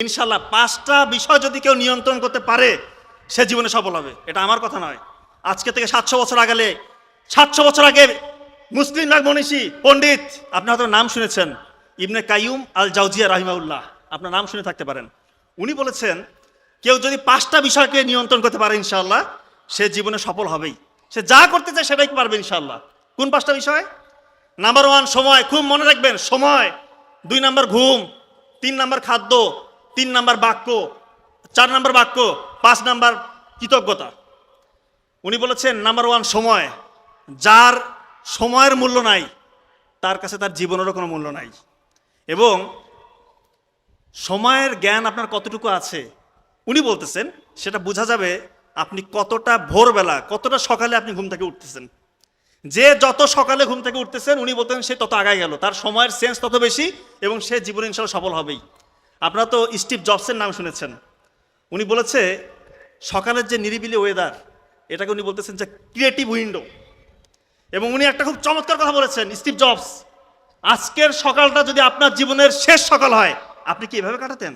ইনশাল্লাহ 5টা বিষয় যদি কেউ নিয়ন্ত্রণ করতে পারে সে জীবনে সফল হবে। এটা আমার কথা নয়, আজকে থেকে 700 বছর আগে মুসলিম মনীষী পণ্ডিত, আপনি হয়তো নাম শুনেছেন, ইবনে কাইয়ুম আল জাওজিয়া রাহিমাহুল্লাহ, আপনার নাম শুনে থাকতে পারেন। উনি বলেছেন কেউ যদি 5টা বিষয়কে নিয়ন্ত্রণ করতে পারে ইনশাআল্লাহ সে জীবনে সফল হবেই। সে যা করতে চায় সেটাই পারবে ইনশাআল্লাহ। কোন 5টা বিষয়? নাম্বার 1 সময়, খুব মনে রাখবেন, সময়। 2 নাম্বার ঘুম, 3 নাম্বার খাদ্য, 3 নাম্বার বাক্য, 4 নাম্বার বাক্য, 5 নাম্বার কৃতজ্ঞতা। উনি বলেছেন নাম্বার 1 সময়। যার সময়ের মূল্য নাই তার কাছে তার জীবনেরও কোনো মূল্য নাই। এবং সময়ের জ্ঞান আপনার কতটুকু আছে উনি বলতেছেন সেটা বোঝা যাবে আপনি কতটা ভোরবেলা, কতটা সকালে আপনি ঘুম থেকে উঠতেছেন। যে যত সকালে ঘুম থেকে উঠতেছেন উনি বলতেন সে তত আগায় গেল, তার সময়ের সেন্স তত বেশি এবং সে জীবনে ইনশাআল্লাহ সফল হবেই। আপনারা তো স্টিভ জবসের নাম শুনেছেন। উনি বলেছে সকালের যে নিরিবিলি ওয়েদার, এটাকে উনি বলতেছেন যে ক্রিয়েটিভ উইন্ডো। এবং উনি একটা খুব চমৎকার কথা বলেছেন, স্টিভ জবস, আজকের সকালটা যদি আপনার জীবনের শেষ সকাল হয় আপনি কি এভাবে কাটাতেন?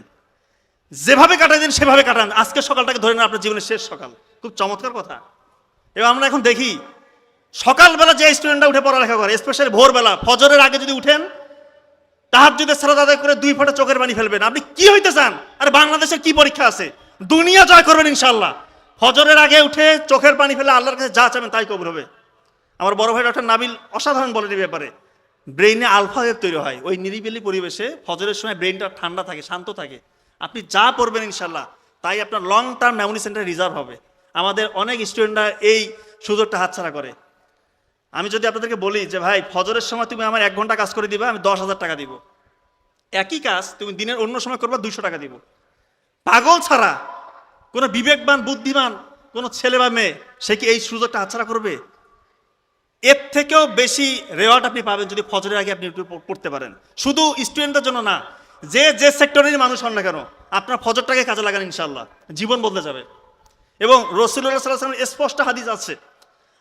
যেভাবে কাটাতেন সেভাবে কাটান, আজকের সকালটাকে ধরে নেন আপনার জীবনের শেষ সকাল। খুব চমৎকার কথা। এবং আমরা এখন দেখি সকালবেলা যে স্টুডেন্টরা উঠে পড়ালেখা করে, স্পেশালি ভোরবেলা ফজরের আগে যদি উঠেন, তাহাজ্জুদের সালাত আদায় করে 2 ফোঁটা চোখের পানি ফেলবেন। আপনি কি হইতে চান? আরে বাংলাদেশের কি পরীক্ষা আছে? দুনিয়া জয় করবেন ইনশাআল্লাহ। ফজরের আগে উঠে চোখের পানি ফেলে আল্লাহর কাছে যা চাবেন তাই কবুল হবে। আমার বড় ভাই ডক্টর নাবিল অসাধারণ বলেন এই ব্যাপারে। ব্রেইনে আলফা ওয়েভ তৈরি হয় ওই নিরিবিলি পরিবেশে, ফজরের সময় ব্রেইনটা ঠান্ডা থাকে, শান্ত থাকে। আপনি যা পড়বেন ইনশাআল্লাহ তাই আপনার লং টার্ম মেমোরি সেন্টারে রিজার্ভ হবে। আমাদের অনেক স্টুডেন্টরা এই সুযোগটা হাতছাড়া করে। আমি যদি আপনাদেরকে বলি যে ভাই ফজরের সময় তুমি আমার 1 ঘন্টা কাজ করে দিবা, আমি 10,000 টাকা দিব। একই কাজ তুমি দিনের অন্য সময় করবা, 200 টাকা দিব। পাগল ছাড়া কোনো বিবেকবান বুদ্ধিমান কোনো ছেলে বা মেয়ে সে কি এই সুযোগটা হাতছাড়া করবে? এর থেকেও বেশি রেওয়ার্ড আপনি পাবেন যদি ফজরের আগে আপনি একটু পড়তে পারেন। শুধু স্টুডেন্টদের জন্য না, যে সেক্টরেরই মানুষ হন না কেন, আপনার ফজরটাকে কাজে লাগান ইনশাআল্লাহ, জীবন বদলে যাবে। এবং রাসূলুল্লাহ সাল্লাল্লাহু আলাইহি ওয়াসাল্লামের স্পষ্ট হাদিস আছে,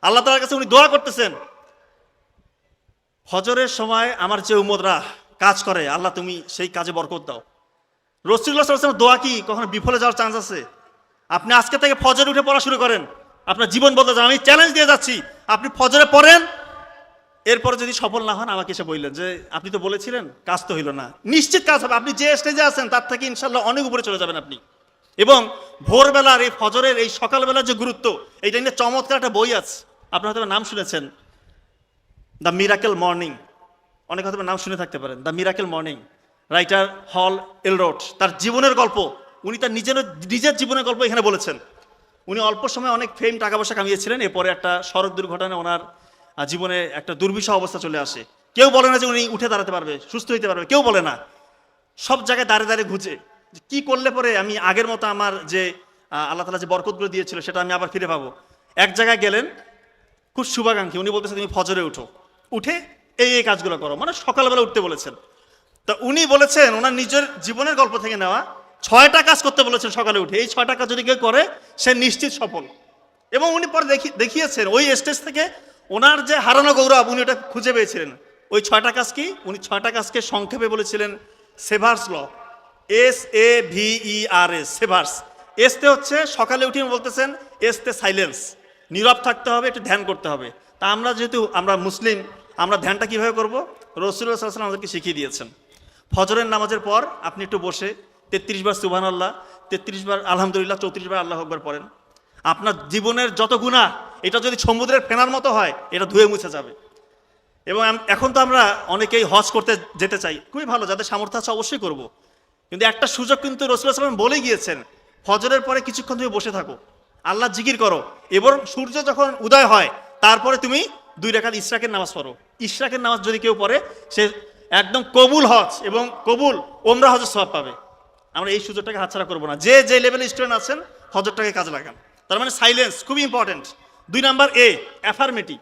আল্লাহ তাআলার কাছে উনি দোয়া করতেছেন, ফজরের সময় আমার যে উম্মতরা কাজ করে আল্লাহ তুমি সেই কাজে বরকত দাও। রাসূলুল্লাহ সাল্লাল্লাহু আলাইহি ওয়াসাল্লামের দোয়া কি কখনো বিফলে যাওয়ার চান্স আছে? আপনি আজকে থেকে ফজরে উঠে পড়া শুরু করেন, আপনার জীবন বদলে যাবে। আমি চ্যালেঞ্জ দিয়ে যাচ্ছি, আপনি ফজরে পড়েন, এরপরে যদি সফল না হন আমাকে এসে বললেন যে আপনি তো বলেছিলেন, কাজ তো হইল না। নিশ্চিত কাজ হবে। আপনি যে স্টেজে আছেন তার থেকে ইনশাআল্লাহ অনেক উপরে চলে যাবেন আপনি। এবং ভোরবেলার এই ফজরের এই সকালবেলার যে গুরুত্ব, এইটা নিয়ে চমৎকার একটা বই আছে, আপনার হয়তো নাম শুনেছেন, দ্য মিরাকেল মর্নিং। অনেক হয়তো নাম শুনে থাকতে পারেন, দ্য মিরাকেল মর্নিং। রাইটার হল এলরোড, তার জীবনের গল্প, উনি তার নিজের জীবনের গল্প এখানে বলেছেন। উনি অল্প সময় অনেক ফেম টাকা পয়সা কামিয়েছিলেন, এরপরে একটা সড়ক দুর্ঘটনায় ওনার জীবনে একটা দুর্বিষহ অবস্থা চলে আসে। কেউ বলে না যে উনি উঠে দাঁড়াতে পারবে, সুস্থ হইতে পারবে, কেউ বলে না। সব জায়গায় দাঁড়িয়ে ঘুচে কি করলে পরে আমি আগের মতো আমার যে আল্লাহ তাআলা যে বরকতগুলো দিয়েছিল সেটা আমি আবার ফিরে পাবো। এক জায়গায় গেলেন, খুব শুভাকাঙ্ক্ষী, উনি বলতেছে তুমি ফজরে উঠো, উঠে এই কাজগুলো করো, মানে সকালবেলা উঠতে বলেছেন। তা উনি বলেছেন ওনার নিজের জীবনের গল্প থেকে নেওয়া 6টা কাজ করতে বলেছেন সকালে উঠে। এই 6টা কাজ যদি কেউ করে সে নিশ্চিত সফল। এবং উনি পরে দেখিয়েছেন ওই স্টেজ থেকে ওনার যে হারানো গৌরব উনি ওটা খুঁজে পেয়েছিলেন। ওই 6টা কাজ কি? উনি 6টা কাজকে সংক্ষেপে বলেছিলেন সেভার্স ল, SAVERS, সেভার্স। এসতে হচ্ছে সকালে উঠে বলতেছেন, এসতে সাইলেন্স, নীরব থাকতে হবে, একটু ধ্যান করতে হবে। তা আমরা যেহেতু আমরা মুসলিম, আমরা ধ্যানটা কীভাবে করবো? রাসূলুল্লাহ সাল্লাল্লাহু আলাইহি ওয়াসাল্লাম আমাদেরকে শিখিয়ে দিয়েছেন। ফজরের নামাজের পর আপনি একটু বসে 33 বার সুবহানাল্লাহ, 33 বার আলহামদুলিল্লাহ, 34 বার আল্লাহু আকবার পড়েন। আপনার জীবনের যত গুনাহ এটা যদি সমুদ্রের ফেনার মতো হয় এটা ধুয়ে মুছে যাবে। এবং এখন তো আমরা অনেকেই হজ করতে যেতে চাই, খুবই ভালো, যাদের সামর্থ্য আছে অবশ্যই করব। কিন্তু একটা সুযোগ কিন্তু রাসূলুল্লাহ সাল্লাল্লাহু আলাইহি ওয়াসাল্লাম বলে গিয়েছেন, ফজরের পরে কিছুক্ষণ তুমি বসে থাকো, আল্লাহ জিকির করো, এবং সূর্য যখন উদয় হয় তারপরে তুমি 2 রাকাত ইশরাকের নামাজ পড়ো। ইশরাকের নামাজ যদি কেউ পড়ে সে একদম কবুল হজ এবং কবুল ওমরা হজের সওয়াব পাবে। আমরা এই সুযোগটাকে হাতছাড়া করবো না। যে লেভেলের স্টুডেন্ট আছেন ফজরটাকে কাজে লাগান। তার মানে সাইলেন্স খুবই ইম্পর্টেন্ট। 2 number affirmative.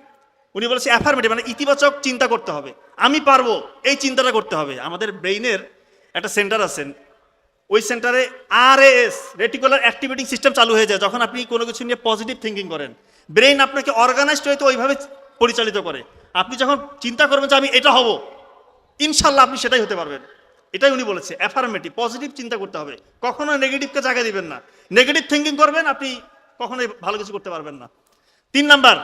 উনি বলেছে অ্যাফার্মেটিভ মানে ইতিবাচক চিন্তা করতে হবে, আমি পারবো, এই চিন্তাটা করতে হবে। আমাদের ব্রেইনের একটা সেন্টার আছে, ওই সেন্টারে RAS, রেটিকুলার অ্যাক্টিভেটিং সিস্টেম চালু হয়ে যায় যখন আপনি কোনো কিছু নিয়ে পজিটিভ থিঙ্কিং করেন। ব্রেইন আপনাকে অর্গানাইজড হয়তো ওইভাবে পরিচালিত করে। আপনি যখন চিন্তা করবেন যে আমি এটা হব, ইনশাল্লাহ আপনি সেটাই হতে পারবেন। এটাই উনি বলেছে, অ্যাফার্মেটিভ, পজিটিভ চিন্তা করতে হবে, কখনো নেগেটিভকে জায়গা দিবেন না। নেগেটিভ থিঙ্কিং করবেন, আপনি কখনোই ভালো কিছু করতে পারবেন না। 3 নাম্বার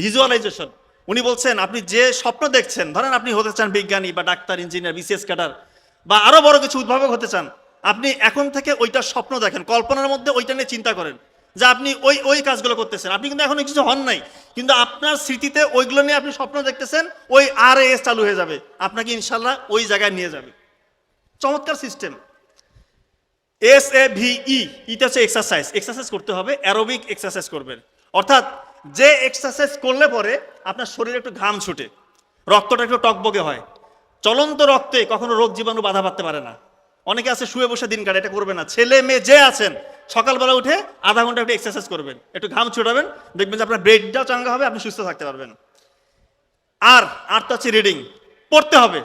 ভিজুয়ালাইজেশন। উনি বলছেন আপনি যে স্বপ্ন দেখছেন, ধরেন আপনি হতে চান বিজ্ঞানী বা ডাক্তার, ইঞ্জিনিয়ার, বিসিএস ক্যাডার বা আরো বড় কিছু উদ্ভাবক হতে চান, আপনি এখন থেকে ওইটার স্বপ্ন দেখেন, কল্পনার মধ্যে ওইটা নিয়ে চিন্তা করেন যে আপনি ওই কাজগুলো করতেছেন। আপনি কিন্তু এখন কিছু হন নাই, কিন্তু আপনার স্মৃতিতে ওইগুলো নিয়ে আপনি স্বপ্ন দেখতেছেন, ওই RAS চালু হয়ে যাবে, আপনাকে ইনশাল্লাহ ওই জায়গায় নিয়ে যাবে। চমৎকার সিস্টেম। SAVE, এটা হচ্ছে এক্সারসাইজ করতে হবে, অ্যারোবিক এক্সারসাইজ করবেন। অর্থাৎ যে এক্সারসাইজ করলে পরে আপনার শরীরে একটু ঘাম ছুটে, রক্তটা একটু টকবগে হয়, চলন্ত রক্তে কখনো রোগ জীবাণু বাধা পারতে পারে না। অনেকে আছে শুয়ে বসে দিন কাটে, এটা করবে না। ছেলে মেয়ে যে আছেন, সকালবেলা উঠে আধা ঘন্টা একটু এক্সারসাইজ করবেন, একটু ঘাম ছুটাবেন, দেখবেন যে আপনার ব্রেনটাও চাঙ্গা হবে, আপনি সুস্থ থাকতে পারবেন। আর তো হচ্ছে রিডিং, পড়তে হবে।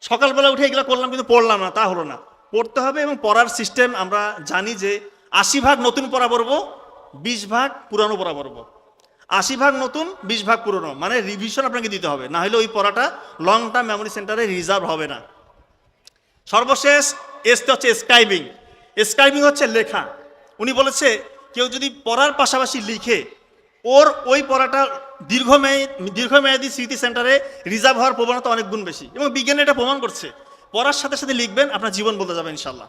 সকালবেলা উঠে এগুলো করলাম কিন্তু পড়লাম না, তা হলো না। পড়তে হবে, এবং পড়ার সিস্টেম আমরা জানি যে 80% নতুন পড়া পড়বো, 20% পুরানো পড়া পড়বো। 80% নতুন, 20% পুরনো, মানে রিভিশন আপনাকে দিতে হবে, না হলে ওই পড়াটা লং টার্ম মেমোরি সেন্টারে রিজার্ভ হবে না। সর্বশেষ এসতে হচ্ছে স্ক্রাইবিং হচ্ছে লেখা। উনি বলেছে কেউ যদি পড়ার পাশাপাশি লিখে, ওর ওই পড়াটা দীর্ঘমেয়াদী স্মৃতি সেন্টারে রিজার্ভ হওয়ার প্রবণতা অনেক গুণ বেশি, এবং বিজ্ঞানী এটা প্রমাণ করছে। পড়ার সাথে সাথে লিখবেন, আপনার জীবন বদলে যাবে ইনশাল্লাহ।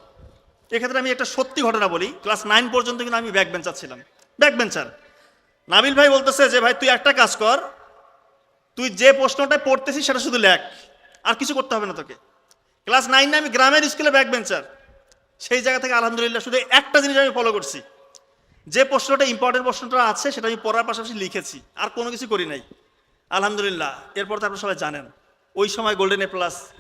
এক্ষেত্রে আমি একটা সত্যি ঘটনা বলি। ক্লাস 9 পর্যন্ত কিন্তু আমি ব্যাক বেঞ্চার ছিলাম, ব্যাক বেঞ্চার। নাবিল ভাই বলতেছে যে ভাই তুই একটা কাজ কর, তুই যে প্রশ্নটা পড়তেছিস সেটা শুধু লেখ, আর কিছু করতে হবে না তোকে। ক্লাস 9 আমি গ্রামের স্কুলে ব্যাক বেঞ্চার। সেই জায়গা থেকে আলহামদুলিল্লাহ শুধু একটা জিনিস আমি ফলো করছি, যে প্রশ্নটা ইম্পর্টেন্ট প্রশ্নটা আছে সেটা আমি পড়ার পাশাপাশি লিখেছি, আর কোনো কিছু করি নাই আলহামদুলিল্লাহ। এরপর তো আপনারা সবাই জানেন, ওই সময় গোল্ডেন A+,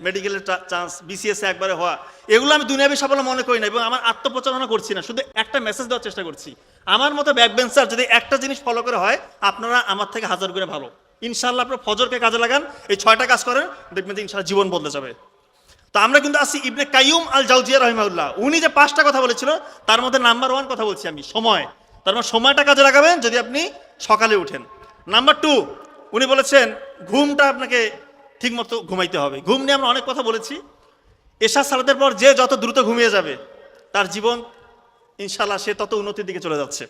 মেডিকেলের চান্স, BCS একবারে হওয়া, এগুলো আমি দুনিয়াবি সাফল্য মনে করি না, এবং আমার আত্মপ্রচারণা করছি না, শুধু একটা মেসেজ দেওয়ার চেষ্টা করছি। আমার মতো ব্যাক বেঞ্চার যদি একটা জিনিস ফলো করে হয়, আপনারা আমার থেকে 1000 গুণে ভালো। ইনশাল্লাহ আপনার ফজরকে কাজে লাগান, এই 6টা কাজ করেন, দেখবেন যে ইনশাল্লাহ জীবন বদলে যাবে। তো আমরা কিন্তু আসি ইবনে কাইয়ুম আল জাওজিয়া রাহিমাহুল্লাহ, উনি যে 5টা কথা বলেছিল তার মধ্যে নাম্বার 1 কথা বলছি আমি, সময়। তার মানে সময়টা কাজে লাগাবেন যদি আপনি সকালে উঠেন। নাম্বার 2, উনি বলেছেন ঘুমটা আপনাকে ঠিকমতো ঘুমাইতে হবে। ঘুম নিয়ে আমরা অনেক কথা বলেছি। এশা সালাতের পর যে যত দ্রুত ঘুমিয়ে যাবে, তার জীবন ইনশাল্লাহ সে তত উন্নতির দিকে চলে যাচ্ছে।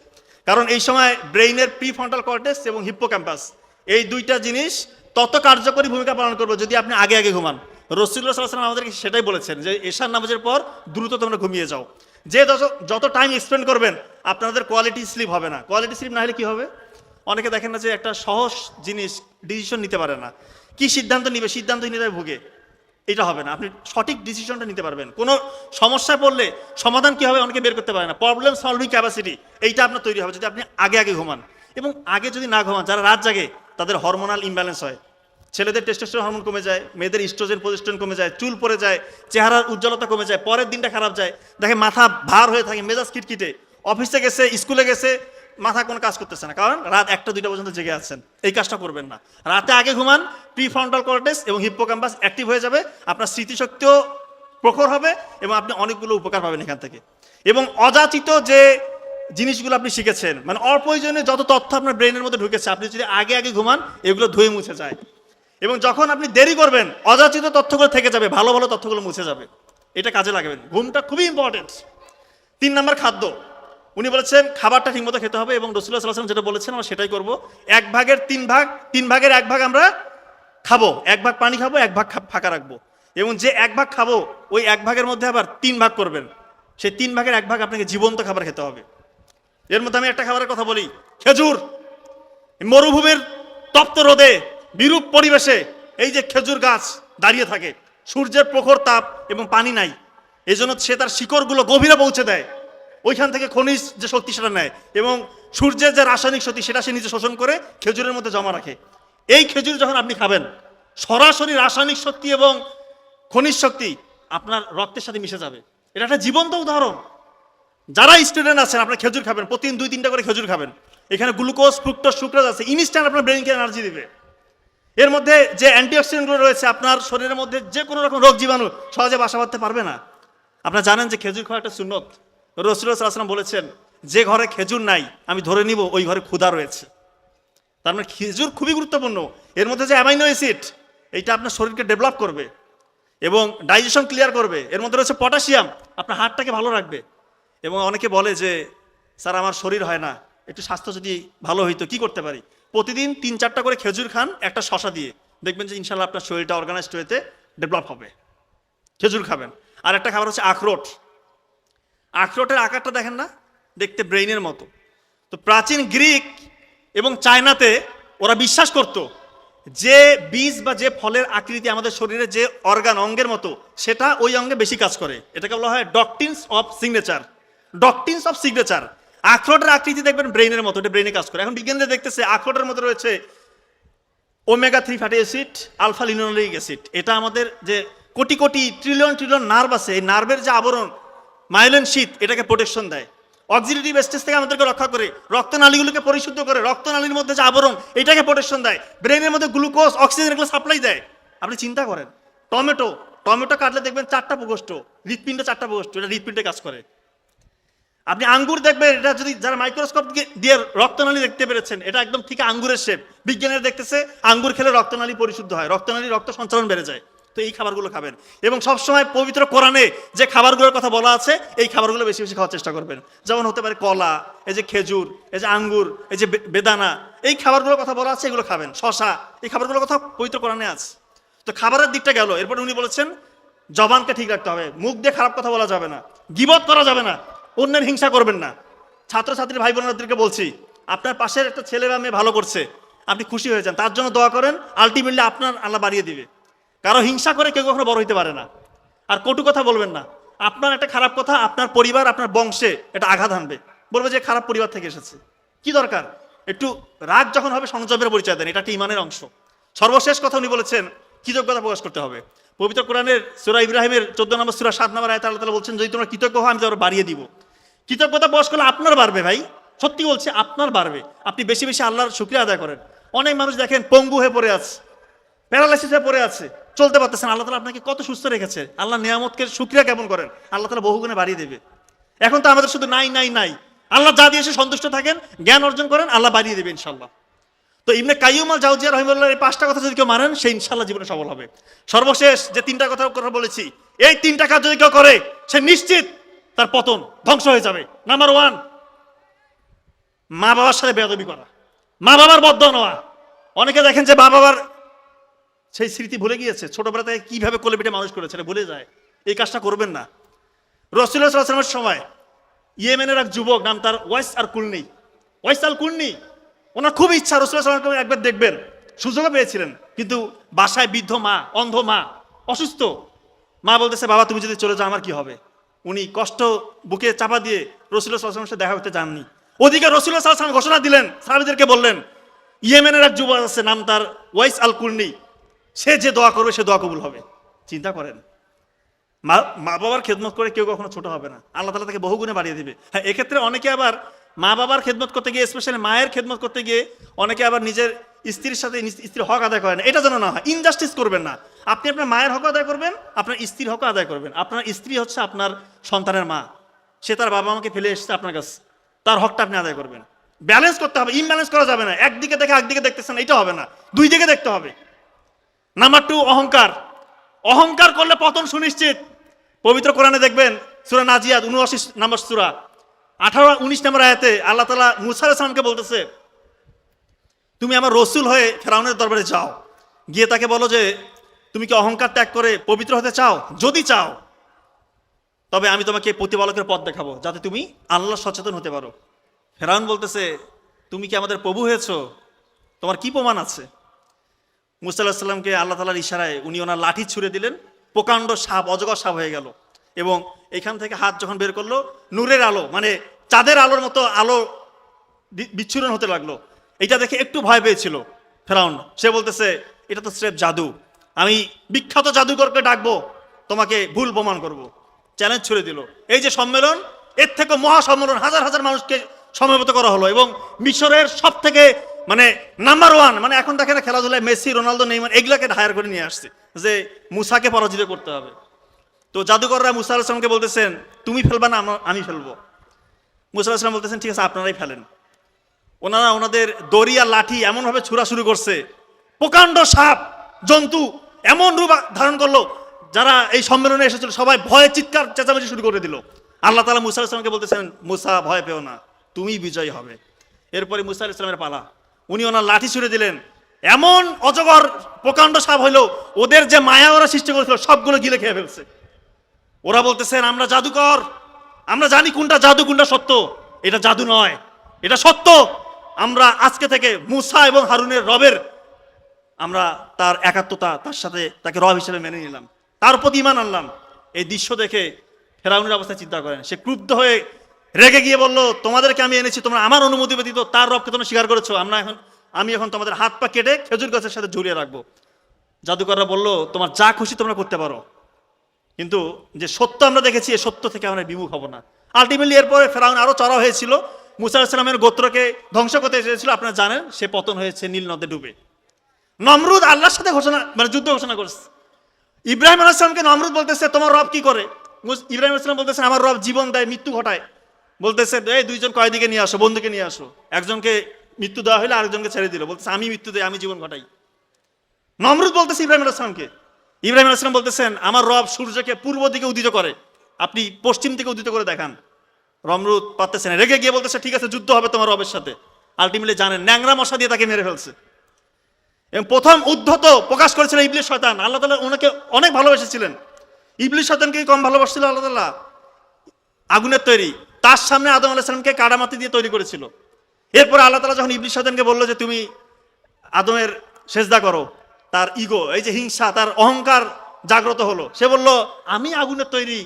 কারণ এই সময় ব্রেইনের প্রিফ্রন্টাল কর্টেক্স এবং হিপ্পোক্যাম্পাস, এই দুইটা জিনিস তত কার্যকরী ভূমিকা পালন করবে যদি আপনি আগে ঘুমান। রাসূলুল্লাহ সাল্লাল্লাহু আলাইহি ওয়াসাল্লাম আমাদেরকে সেটাই বলেছেন যে এশার নামাজের পর দ্রুত তোমরা ঘুমিয়ে যাও। যে যত টাইম স্পেন্ড করবেন, আপনাদের কোয়ালিটি স্লিপ হবে না। কোয়ালিটি স্লিপ না হলে কি হবে? অনেকে দেখেন না যে একটা সহজ জিনিস ডিসিশন নিতে পারে না, কি সিদ্ধান্ত নিবে, সিদ্ধান্তহীনতায় ভুগে। এটা হবে না, আপনি সঠিক ডিসিশনটা নিতে পারবেন। কোনো সমস্যায় পড়লে সমাধান কি হবে অনেকে বের করতে পারে না। প্রবলেম সলভিং ক্যাপাসিটি এইটা আপনার তৈরি হবে যদি আপনি আগে ঘুমান। এবং আগে যদি না ঘুমান, যারা রাত জাগে তাদের হরমোনাল ইমব্যালেন্স হয়। ছেলেদের টেস্টোস্টেরন হরমোন কমে যায়, মেয়েদের ইস্ট্রোজেন প্রজেস্টেরন কমে যায়, চুল পড়ে যায়, চেহারার উজ্জ্বলতা কমে যায়, পরের দিনটা খারাপ যায়, দেখে মাথা ভার হয়ে থাকে, মেজাজ কিটকিটে, অফিসে গেছে, স্কুলে গেছে, মাথা কোনো কাজ করতেছে না, কারণ রাত 1টা 2টা পর্যন্ত জেগে আছেন। এই কাজটা করবেন না, রাতে আগে ঘুমান, প্রিফ্রন্টাল কর্টেক্স এবং হিপ্পোক্যাম্পাস অ্যাক্টিভ হয়ে যাবে, আপনার স্মৃতিশক্তিও প্রখর হবে এবং আপনি অনেকগুলো উপকার পাবেন এখান থেকে। এবং অযাচিত যে জিনিসগুলো আপনি শিখেছেন, মানে অপ্রয়োজনীয় যত তথ্য আপনার ব্রেনের মধ্যে ঢুকেছে, আপনি যদি আগে ঘুমান, এগুলো ধুয়ে মুছে যায়। এবং যখন আপনি দেরি করবেন, অযাচিত তথ্যগুলো থেকে যাবে, ভালো তথ্যগুলো মুছে যাবে। এটা কাজে লাগাবেন, ঘুমটা খুবই ইম্পর্টেন্ট। 3 নাম্বার খাদ্য। উনি বলেছেন খাবারটা ঠিকমতো খেতে হবে, এবং রাসূলুল্লাহ সাল্লাল্লাহু আলাইহি ওয়াসাল্লাম যেটা বলেছেন আমরা সেটাই করব। 1 ভাগের 3 ভাগ, 3 ভাগের 1 ভাগ আমরা খাবো, 1 ভাগ পানি খাবো, 1 ভাগ ফাঁকা রাখবো। এবং যে 1 ভাগ খাবো, ওই 1 ভাগের মধ্যে আবার 3 ভাগ করবেন। সেই 3 ভাগের 1 ভাগ আপনাকে জীবন্ত খাবার খেতে হবে। এর মধ্যে আমি একটা খাবারের কথা বলি, খেজুর। মরুভূমির তপ্ত রোদে, বিরূপ পরিবেশে এই যে খেজুর গাছ দাঁড়িয়ে থাকে, সূর্যের প্রখর তাপ এবং পানি নাই, এই জন্য সে তার শিকড়গুলো গভীরে পৌঁছে দেয়, ওইখান থেকে খনিজ যে শক্তি সেটা নেয়, এবং সূর্যের যে রাসায়নিক শক্তি সেটা সে নিজে শোষণ করে খেজুরের মধ্যে জমা রাখে। এই খেজুর যখন আপনি খাবেন, সরাসরি রাসায়নিক শক্তি এবং খনিজ শক্তি আপনার রক্তের সাথে মিশে যাবে। এটা একটা জীবন্ত উদাহরণ। যারা স্টুডেন্ট আছেন, আপনার খেজুর খাবেন, প্রতিদিন 2-3টা করে খেজুর খাবেন। এখানে গ্লুকোজ, ফ্রুক্টোজ, সুক্রোজ আছে, ইনস্ট্যান্ট আপনার ব্রেনকে এনার্জি দিবে। এর মধ্যে যে অ্যান্টিঅক্সিডেন্টগুলো রয়েছে, আপনার শরীরের মধ্যে যে কোনো রকম রোগ জীবাণু সহজে বাসা বাঁধতে পারবে না। আপনারা জানেন যে খেজুর খাওয়া একটা সুন্নত। রাসূলুল্লাহ সাল্লাল্লাহু আলাইহি ওয়াসাল্লাম বলেছেন, যে ঘরে খেজুর নাই আমি ধরে নিব ওই ঘরে ক্ষুধা রয়েছে। তার মানে খেজুর খুবই গুরুত্বপূর্ণ। এর মধ্যে যে অ্যামাইনো অ্যাসিড, এইটা আপনার শরীরকে ডেভেলপ করবে। এবং ডাইজেশন ক্লিয়ার করবে। এর মধ্যে রয়েছে পটাশিয়াম, আপনার হার্টটাকে ভালো রাখবে। এবং অনেকে বলে যে স্যার আমার শরীর হয় না, একটু স্বাস্থ্য যদি ভালো হইতো, কি করতে পারি? প্রতিদিন 3-4টা করে খেজুর খান একটা শশা দিয়ে, দেখবেন যে ইনশাল্লাহ আপনার শরীরটা অর্গানাইজড হইতে ডেভেলপ হবে। খেজুর খাবেন। আর একটা খাবার হচ্ছে আখরোট। আখরোটের আকারটা দেখেন না, দেখতে ব্রেইনের মতো। তো প্রাচীন গ্রিক এবং চায়নাতে ওরা বিশ্বাস করত যে বীজ বা যে ফলের আকৃতি আমাদের শরীরে যে অঙ্গের মতো, সেটা ওই অঙ্গে বেশি কাজ করে। এটাকে বলা হয় doctrines of signature. Doctrines of signature. আখরোটের আকৃতি দেখবেন ব্রেইনের মতো, এটা ব্রেইনে কাজ করে। এখন বিজ্ঞানীরা দেখতেছে আখরোটের মধ্যে রয়েছে omega 3 fatty acid, alpha linoleic acid. এটা আমাদের যে crore crore trillion trillion nerve আছে, এই নার্ভের যে আবরণ মাইলিন শীট, এটাকে প্রোটেকশন দেয়। অক্সিডেটিভ স্ট্রেস থেকে আমাদেরকে রক্ষা করে, রক্তনালীগুলোকে পরিশুদ্ধ করে, রক্তনালীর মধ্যে যে আবরণ এটাকে প্রোটেকশন দেয়, ব্রেনের মধ্যে গ্লুকোজ অক্সিজেন এগুলো সাপ্লাই দেয়। আপনি চিন্তা করেন, টমেটো কাটলে দেখবেন 4টা প্রকোষ্ঠ, হৃৎপিণ্ডে 4টা প্রকোষ্ঠ, এটা হৃৎপিণ্ডে কাজ করে। আপনি আঙ্গুর দেখবেন, এটা যদি যারা মাইক্রোস্কোপ দিয়ে রক্তনালী দেখতে পেরেছেন, এটা একদম ঠিক আঙ্গুরের শেপ। বিজ্ঞানীরা দেখতেছে আঙ্গুর খেলে রক্তনালী পরিশুদ্ধ হয়, রক্ত সঞ্চালন বেড়ে যায়। তো এই খাবারগুলো খাবেন এবং সবসময় পবিত্র কোরআনে যে খাবারগুলোর কথা বলা আছে এই খাবারগুলো বেশি বেশি খাওয়ার চেষ্টা করবেন। যেমন হতে পারে কলা, এই যে খেজুর, এই যে আঙ্গুর, এই যে বেদানা, এই খাবারগুলোর কথা বলা আছে, এগুলো খাবেন। শশা, এই খাবারগুলোর কথা পবিত্র কোরআনে আছে। তো খাবারের দিকটা গেল। এরপর উনি বলেছেন জবানকে ঠিক রাখতে হবে, মুখ দিয়ে খারাপ কথা বলা যাবে না, গীবত করা যাবে না, অন্যের হিংসা করবেন না। ছাত্রছাত্রী ভাই বোনদেরকে বলছি, আপনার পাশের একটা ছেলে বা মেয়ে ভালো করছে, আপনি খুশি হয়ে যান, তার জন্য দোয়া করেন, আলটিমেটলি আপনার আল্লাহ বাড়িয়ে দিবে। কারো হিংসা করে কেউ কখনো বড় হইতে পারে না। আর কটু কথা বলবেন না। আপনার একটা খারাপ কথা আপনার পরিবার, আপনার বংশে এটা আঘাত আনবে, বলবে যে খারাপ পরিবার থেকে এসেছে। কি দরকার? একটু রাগ যখন হবে সংযমের পরিচয় দেন, এটা একটা ইমানের অংশ। সর্বশেষ কথা উনি বলেছেন কৃতজ্ঞতা প্রকাশ করতে হবে। পবিত্র কোরআনের সূরা ইব্রাহিমের 14 নম্বর সূরা 7 নম্বর আয়াতে আল্লাহ তাআলা বলছেন, যদি তোমরা কৃতজ্ঞ হও আমি তোমাদের বাড়িয়ে দিব। কৃতজ্ঞতা প্রকাশ করলে আপনার বাড়বে ভাই, সত্যি বলছি আপনার বাড়বে। আপনি বেশি বেশি আল্লাহর শুকরিয়া আদায় করেন। অনেক মানুষ দেখেন পঙ্গু হয়ে পড়ে আছে, প্যারালাইসিস হয়ে পড়ে আছে, চলতে পারতেছেন। আল্লাহ তাআলা আপনাকে কত সুস্থ রেখেছে। আল্লাহ নিয়ামতকে শুকরিয়া কেমন করেন, আল্লাহ তাআলা বহুগুণে বাড়িয়ে দেবে। এখন তো আমাদের শুধু নাই নাই নাই, আল্লাহ যা দিয়েছে সন্তুষ্ট থাকেন, জ্ঞান অর্জন করেন, আল্লাহ বাড়িয়ে দেবে ইনশাআল্লাহ। তো ইবনে কাইয়ুম আল জাওজিয়া রাহিমাহুল্লাহর এই 5টা কথা যদি কেউ মানেন, সে ইনশাআল্লাহ জীবনে সফল হবে। সর্বশেষ যে 3টা কথা বলেছি, এই 3টা কাজ যদি কেউ করে, সে নিশ্চিত তার পতন, ধ্বংস হয়ে যাবে। নাম্বার 1, মা বাবার সাথে বেয়াদবি করা, মা বাবার বদদোয়া নেওয়া। অনেকে দেখেন যে মা বাবার সেই স্মৃতি ভুলে গিয়েছে, ছোটবেলা থেকে কিভাবে কোলে পিঠে মানুষ করেছে ভুলে যায়। এই কাজটা করবেন না। রাসূলুল্লাহ সাল্লাল্লাহু আলাইহি ওয়াসাল্লামের সময় ইয়েমেনের এক যুবক, নাম তার ওয়াইস আল কুরনি, ওনার খুব ইচ্ছা রাসূলুল্লাহ সাল্লাল্লাহু আলাইহি ওয়াসাল্লাম একবার দেখবেন, সুযোগও পেয়েছিলেন, কিন্তু বাসায় বৃদ্ধ মা, অন্ধ মা, অসুস্থ মা বলতেছে, বাবা তুমি যদি চলে যাও আমার কি হবে? উনি কষ্ট বুকে চাপা দিয়ে রাসূলুল্লাহ সাল্লাল্লাহু আলাইহি ওয়াসাল্লামের সাথে দেখা করতে যাননি। ওদিকে রাসূলুল্লাহ সাল্লাল্লাহু আলাইহি ওয়াসাল্লাম ঘোষণা দিলেন, সাহাবীদেরকে বললেন, ইয়েমেনের এক যুবক আছে, নাম তার ওয়াইস আল কুরনি, সে যে দোয়া করবে সে দোয়া কবুল হবে। চিন্তা করেন, মা বাবার খেদমত করে কেউ কখনো ছোট হবে না, আল্লাহ তাআলা তাকে বহুগুণে বাড়িয়ে দিবে। হ্যাঁ, এক্ষেত্রে অনেকে আবার মা বাবার খেদমত করতে গিয়ে, স্পেশালি মায়ের খেদমত করতে গিয়ে অনেকে আবার নিজের স্ত্রীর সাথে স্ত্রীর হক আদায় করেন। এটা যেন না হয়, ইনজাস্টিস করবেন না। আপনি আপনার মায়ের হক আদায় করবেন, আপনার স্ত্রীর হক আদায় করবেন। আপনার স্ত্রী হচ্ছে আপনার সন্তানের মা, সে তার বাবা মাকে ফেলে এসেছে আপনার কাছে, তার হকটা আপনি আদায় করবেন। ব্যালেন্স করতে হবে, ইমব্যালেন্স করা যাবে না। একদিকে দেখে একদিকে দেখতেছেন, এটা হবে না, দুই দিকে দেখতে হবে। নাম্বার 2, অহংকার করলে পতন সুনিশ্চিত। পবিত্র কোরআনে দেখবেন সূরা নাজিয়াত 79 নম্বর সূরা 18-19 নম্বর আয়াতে আল্লাহ তাআলা মূসা আলাইহিস সালামকে বলতেছে, তুমি আমার রসুল হয়ে ফেরাউনের দরবারে যাও, গিয়ে তাকে বলো যে তুমি কি অহংকার ত্যাগ করে পবিত্র হতে চাও? যদি চাও তবে আমি তোমাকে প্রতিপালকের পথ দেখাবো, যাতে তুমি আল্লাহ সচেতন হতে পারো। ফেরাউন বলতেছে, তুমি কি আমাদের প্রভু হয়েছো? তোমার কি প্রমাণ আছে? মূসা আলাইহিস সালামকে আল্লাহ তাআলার ইশারায় উনি ওনার লাঠি ছুঁড়ে দিলেন, প্রকাণ্ড সাপ, অজগর সাপ হয়ে গেল। এবং এখান থেকে হাত যখন বের করলো, নূরের আলো, মানে চাঁদের আলোর মতো আলো বিচ্ছুরণ হতে লাগলো। এটা দেখে একটু ভয় পেয়েছিল ফেরাউন। সে বলতেছে, এটা তো স্রেফ জাদু, আমি বিখ্যাত জাদুকরকে ডাকবো, তোমাকে ভুল প্রমাণ করব। চ্যালেঞ্জ ছুড়ে দিল। এই যে সম্মেলন, এর থেকে মহা সম্মেলন, হাজার হাজার মানুষকে সমবেত করা হলো এবং মিশরের সব থেকে মানে নাম্বার 1, মানে এখন দেখেন খেলাধুলায় মেসি, রোনালদো, নেইমার এগুলাকে হায়ার করে নিয়ে আসছে যে মুসাকে পরাজিত করতে হবে। তো জাদুকররা মূসা আলাইহিস সালামকে বলতেছেন, তুমি ফেলবা না আমি ফেলবো। মূসা আলাইহিস সালাম বলতেছেন, ঠিক আছে আপনারাই ফেলেন। ওনারা ওনাদের দড়ি আর লাঠি এমনভাবে ছুড়া শুরু করছে, প্রকাণ্ড সাপ জন্তু এমন রূপ ধারণ করলো, যারা এই সম্মেলনে এসেছিল সবাই ভয়ে চিৎকার চেঁচামেচি শুরু করে দিল। আল্লাহ তাআলা মুসা আলাইহিস সালামকে বলতেছেন, মুসা ভয় পেও না, তুমি বিজয়ী হবে। এরপরে মুসা আলাইহিস সালামের পালা, উনি ওনার লাঠি ছুড়ে দিলেন। এমন অজগর প্রকাণ্ড সাপ হইলো, ওদের যে মায়া ওরা সৃষ্টি করেছিল সবগুলো গিলে খেয়ে ফেলছে। ওরা বলতেছেন আমরা জাদুকর, আমরা জানি কোনটা জাদু কোনটা সত্য। এটা জাদু নয়, এটা সত্য। আমরা আজকে থেকে মুসা এবং হারুনের রবের আমরা তার একাত্মতা, তার সাথে তাকে রব হিসেবে মেনে নিলাম, তার প্রতি ঈমান আনলাম। এই দৃশ্য দেখে ফেরাউনের অবস্থা চিন্তা করেন। সে ক্রুদ্ধ হয়ে রেগে গিয়ে বলল, তোমাদেরকে আমি এনেছি, তোমরা আমার অনুমতি ব্যতীত তার রবকে তোমরা স্বীকার করেছো, আমি এখন তোমাদের হাত পা কেটে খেজুর গাছের সাথে ঝুলিয়ে রাখবো। জাদুকররা বলল, তোমার যা খুশি তোমরা করতে পারো, কিন্তু যে সত্য আমরা দেখেছি এই সত্য থেকে আমরা বিমুখ হব না। আলটিমেটলি এরপরে ফেরাউন আরো চড়া হয়েছিল, মুসা আলাইহিস সালামের গোত্রকে ধ্বংস করতে চেয়েছিল। আপনারা জানেন সে পতন হয়েছে নীল নদে ডুবে। নমরুদ আল্লাহর সাথে যুদ্ধ ঘোষণা করেছে। ইব্রাহিম আলাইহিস সালামকে নমরুদ বলতেছে, তোমার রব কি করে? ইব্রাহিম আলাইহিস সালাম বলতেছেন, আমার রব জীবন দেয়, মৃত্যু ঘটায়। বলতেছে, এই দুইজন কয়েদিকে নিয়ে আসো, বন্ধুকে নিয়ে আসো। একজনকে মৃত্যু দেওয়া হলে আরেকজনকে ছেড়ে দিল। বলতেছে, আমি মৃত্যু দেই, আমি জীবন ঘটাই। নমরুদ বলতেছে ইব্রাহিম আলাইহিস সালামকে। ইব্রাহিম আলাইহিস সালাম বলতেছেন, আমার রব সূর্যকে পূর্ব দিকে উদিত করে, আপনি পশ্চিম থেকে উদিত করে দেখান। নমরুদ পারতেছে না, রেগে গিয়ে বলতেছে, ঠিক আছে, যুদ্ধ হবে তোমার রবের সাথে। আলটিমেটলি জানেন ন্যাংরা মশা দিয়ে তাকে মেরে ফেলছে। এবং প্রথম উদ্ধত প্রকাশ করেছিল ইবলিস শয়তান। আল্লাহ তাআলা ওনাকে অনেক ভালোবেসেছিলেন। ইবলিস শয়তানকে কম ভালোবাসছিল আল্লাহ তাআলা? আগুনের তৈরি, তার সামনে আদম আলাইহিস সালামকে কাদামাটি দিয়ে তৈরি করেছিল। এরপরে আল্লাহ তাআলা যখন ইবলিস শয়তানকে বললো যে তুমি আদমের সেজদা করো, তার ইগো, এই যে হিংসা, তার অহংকার জাগ্রত হলো। সে বলল, আমি আগুনের তৈরি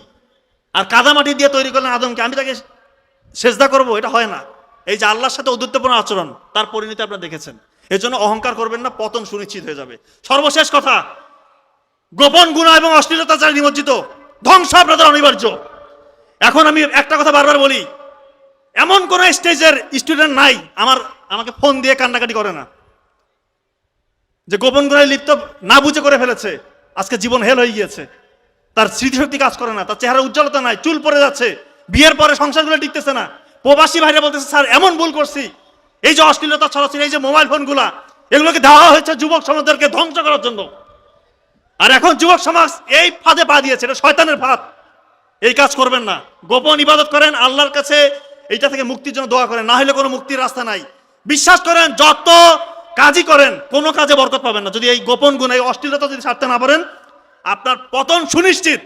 আর কাদামাটি দিয়ে তৈরি করলেন আদমকে, আমি তাকে সেজদা করব? এটা হয় না। এই যে আল্লাহর সাথে অদ্বৈতপূর্ণ আচরণ, তার পরিণতি আপনারা দেখেছেন। এই জন্য অহংকার করবেন না, পতন সুনিশ্চিত হয়ে যাবে। সর্বশেষ কথা, গোপন গুনাহ এবং অশ্লীলতা যারা নিমজ্জিত, ধ্বংস আপনাদের অনিবার্য। এখন আমি একটা কথা বারবার বলি, এমন কোন স্টেজের স্টুডেন্ট নাই আমাকে ফোন দিয়ে কান্নাকাটি করে না, যে গোপন গুনাহে লিপ্ত না বুঝে করে ফেলেছে, আজকে জীবন হেল হয়ে গিয়েছে, তার স্মৃতিশক্তি কাজ করে না, তার চেহারা উজ্জ্বলতা নাই, চুল পড়ে যাচ্ছে, বিয়ের পরে সংসারগুলো টিকতেছে না। প্রবাসী ভাইরা বলতেছে, স্যার এমন ভুল করছি, এই যে অশ্লীলতা ছড়াচ্ছে, এই যে মোবাইল ফোনগুলা, এগুলোকে দেওয়া হয়েছে যুবক সমাজদেরকে ধ্বংস করার জন্য। আর এখন যুবক সমাজ এই ফাঁদে পা দিয়েছে, এটা শয়তানের ফাঁদ। এই কাজ করবেন না, গোপন ইবাদত করেন, আল্লাহর কাছে এইটা থেকে মুক্তির জন্য দোয়া করেন, না হলে কোনো মুক্তির রাস্তা নাই। বিশ্বাস করেন, যত কাজই করেন কোনো কাজে বরকত পাবেন না যদি এই গোপন গুণ, এই অশ্লীলতা যদি ছাড়তে না পারেন, আপনার পতন সুনিশ্চিত।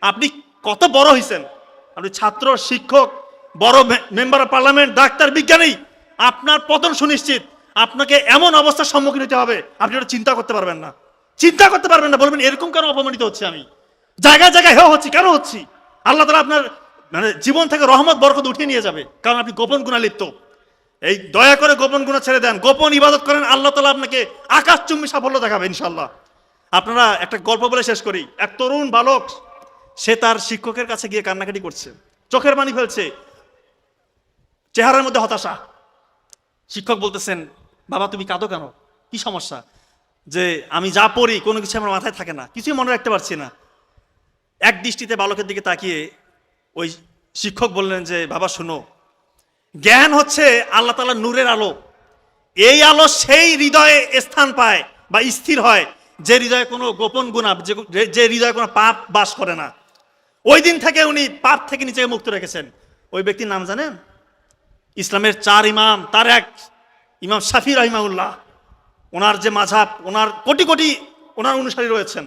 আপনি কত বড় হয়েছেন, আপনি ছাত্র, শিক্ষক, বড় মেম্বার অফ পার্লামেন্ট, ডাক্তার, বিজ্ঞানী, আপনার পতন সুনিশ্চিত। আপনাকে এমন অবস্থার সম্মুখীন হতে হবে, আপনি ওটা চিন্তা করতে পারবেন না, চিন্তা করতে পারবেন না। বলবেন, এরকম কেন অপমানিত হচ্ছে, আমি জায়গায় জায়গায় হেও হচ্ছি, কেন হচ্ছি? আল্লাহ তাআলা আপনার জীবন থেকে রহমত বরকত উঠিয়ে নিয়ে যাবে, কারণ আপনি গোপন গুনাহ লিপ্ত। এই দয়া করে গোপন গুনাহ ছেড়ে দেন, গোপন ইবাদত করেন, আল্লাহ তাআলা আপনাকে আকাশচুম্বী সাফল্য দেখাবে ইনশাআল্লাহ। আপনারা একটা গল্প বলে শেষ করি। এক তরুণ বালক, সে তার শিক্ষকের কাছে গিয়ে কান্নাকাটি করছে, চোখের পানি ফেলছে, চেহারার মধ্যে হতাশা। শিক্ষক বলতেছেন, বাবা তুমি কাঁদো কেন, কি সমস্যা? যে আমি যা পড়ি কোনো কিছু আমার মাথায় থাকে না, কিছুই মনে রাখতে পারছি না। এক দৃষ্টিতে বালকের দিকে তাকিয়ে ওই শিক্ষক বললেন যে, বাবা শোনো, জ্ঞান হচ্ছে আল্লাহ তাআলার নূরের আলো। এই আলো সেই হৃদয়ে স্থান পায় বা স্থির হয় যে হৃদয়ে কোনো গোপন গুনাহ, যে হৃদয়ে কোনো পাপ বাস করে না। ওই দিন থেকে উনি পাপ থেকে নিজেকে মুক্ত রেখেছেন। ওই ব্যক্তির নাম জানেন? ইসলামের 4 ইমাম, তার এক ইমাম শাফি রাহিমাহুল্লাহ। ওনার যে মাযহাব, ওনার কোটি কোটি ওনার অনুসারী রয়েছেন।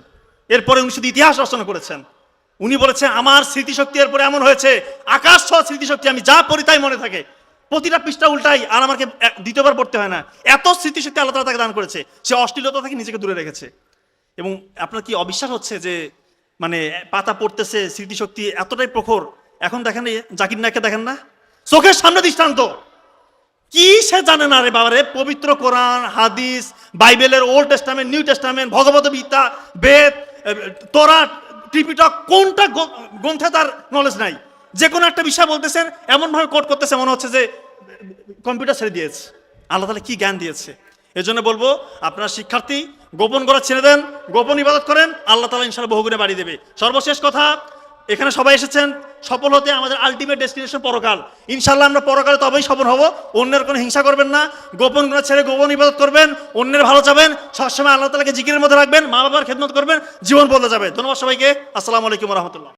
এরপরে উনি শুধু ইতিহাস রচনা করেছেন। উনি বলেছেন, আমার স্মৃতিশক্তি এরপরে এমন হয়েছে, আকাশ ছোঁয়া স্মৃতিশক্তি, আমি যা পড়ি তাই মনে থাকে, প্রতিটা পৃষ্ঠা উল্টাই আর আমাকে দ্বিতীয়বার পড়তে হয় না। এত স্মৃতিশক্তি আল্লাহ তাআলা তাকে দান করেছে। সে অশ্লীলতা থেকে নিজেকে দূরে রেখেছে। এবং আপনার কি অবিশ্বাস হচ্ছে যে মানে পাতা পড়তেছে, স্মৃতিশক্তি এতটাই প্রখর? এখন দেখেন জাকির নায়ককে দেখেন না, চোখের সামনে দৃষ্টান্ত। কি সে জানে না রে বাবারে? পবিত্র কোরআন, হাদিস, বাইবেলের old testament, new testament, Bhagavad Gita, বেদ, তোরা, ত্রিপিটক, কোনটা গ্রন্থে তার নলেজ নাই। যে কোনো একটা বিষয় বলতেছেন, এমনভাবে কোট করতেছে মনে হচ্ছে যে কম্পিউটার ছেড়ে দিয়েছে। আল্লাহ তাআলা কি জ্ঞান দিয়েছে! এজন্য বলবো, আপনার শিক্ষার্থী, গোপন করা ছেড়ে দেন, গোপন ইবাদত করেন, আল্লাহ তাআলা ইনশাআল্লাহ বহুগুণে বাড়িয়ে দেবে। সর্বশেষ কথা, এখানে সবাই এসেছেন, সফল হতে আমাদের আলটিমেট ডেস্টিনেশন পরকাল। ইনশাল্লাহ আমরা পরকালে তবেই সফল হব। অন্যের কোনো হিংসা করবেন না, গোপন গুনাহ ছেড়ে গোপন ইবাদত করবেন, অন্যের ভালো চাবেন, সবসময় আল্লাহ তাআলাকে জিকিরের মধ্যে রাখবেন, মা বাবার খেদমত করবেন, জীবন বদলে যাবে। ধন্যবাদ সবাইকে। আসসালামু আলাইকুম ওয়া রাহমাতুল্লাহ।